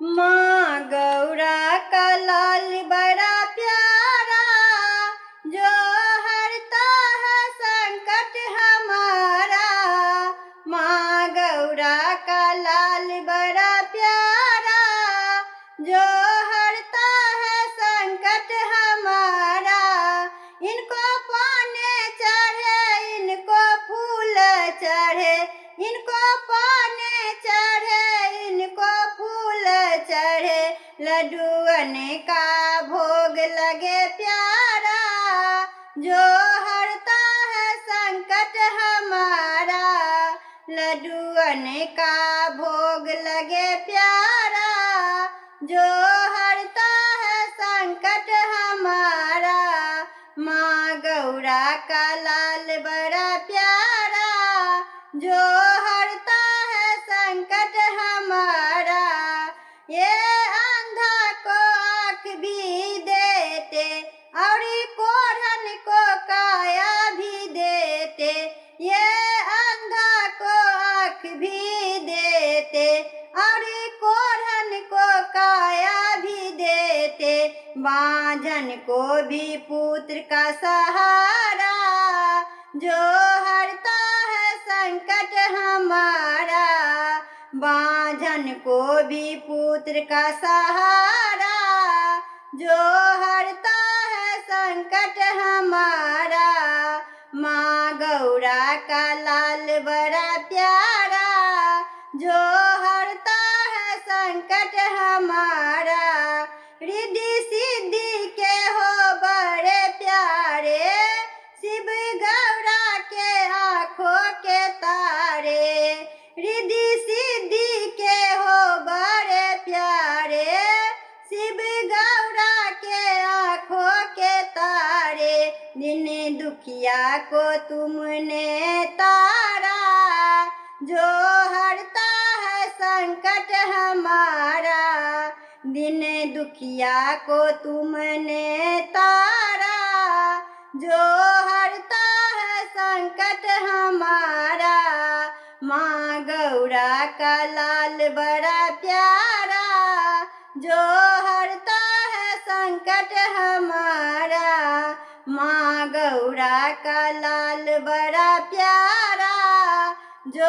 माँ गौरा का लाल बड़ा प्यारा, जो हरता है संकट हमारा। माँ गौरा का लाल बड़ा प्यारा, जो हरता है संकट हमारा। इनको पाने चढ़े, इनको फूल चढ़े, इनको पाने चढ़े, इनको फूल चढ़े। लड्डूअन का भोग लगे प्यारा, जो हरता है संकट हमारा। लड्डूअन का भोग लगे प्यारा, जो हरता है संकट हमारा। माँ गौरा का लाल बड़ा प्यारा, जो हरता है संकट हमारा। ये अंधा को आँख भी देते, और कोढ़न को काया भी देते। ये अंधा को आँख भी देते, और कोढ़न को काया भी देते। बांझन को भी पुत्र का सहारा, जो हरता है संकट हमारा। बांझन को भी पुत्र का सहारा, जो हरता है संकट हमारा। माँ गौरा का लाल बड़ा प्यारा, जो हरता है संकट हमारा। रिद्धि सिद्धि के हो बड़े प्यारे, शिव गौरा के आँखों के तारे। रिद्धि सिद्धि के हो बड़े प्यारे, शिव गौरा के आँखों के तारे। दिन दुखिया को तुमने तारा, जो हरता है संकट हमारा। दिन दुखिया को तुमने तारा, जो हरता है संकट हमारा। माँ गौरा का लाल बड़ा प्यारा, जो हरता है संकट हमारा। माँ गौरा का लाल बड़ा प्यारा, जो